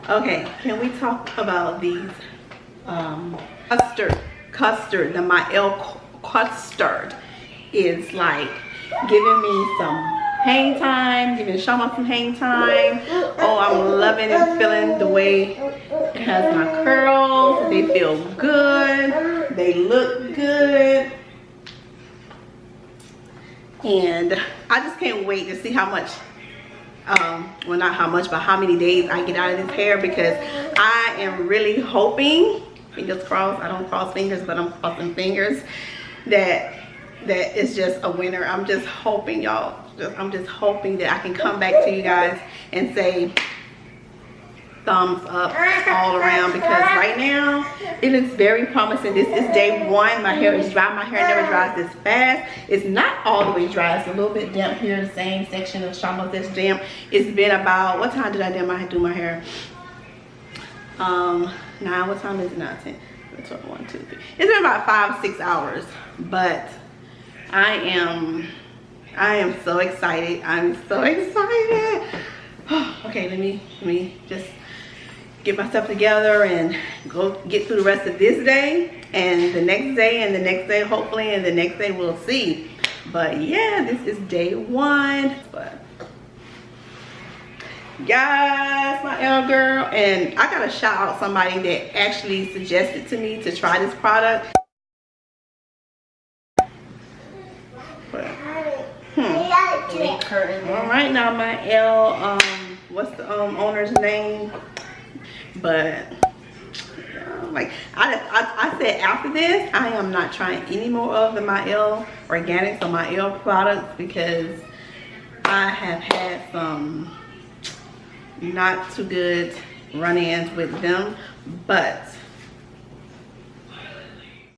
Okay, can we talk about these custard? The Mielle Custard is like giving me some hang time, giving Shauma some hang time. Oh, I'm loving and feeling the way it has my curls. They feel good. They look good. And I just can't wait to see how much, well, not how much, but how many days I get out of this hair, because I am really hoping, fingers crossed, I don't cross fingers, but I'm crossing fingers, that it's just a winner. I'm just hoping, y'all, I'm just hoping that I can come back to you guys and say thumbs up all around, because right now it looks very promising. This is day one. My hair is dry. My hair never dries this fast. It's not all the way dry. It's a little bit damp here. The same section of Shauma that's damp. It's been about, what time did I do my hair? 9. What time is it now? 10, 12, 1, 2, 3. It's been about 5-6 hours, but I am so excited. I'm so excited. Okay, let me just get myself together and go get through the rest of this day and the next day and the next day, hopefully, and the next day we'll see. But yeah, this is day one. But guys, my L girl, and I gotta shout out somebody that actually suggested to me to try this product. But, all right, now my L, what's the owner's name? But like I said, after this I am not trying any more of the Mielle Organics or Mielle products, because I have had some not too good run-ins with them. But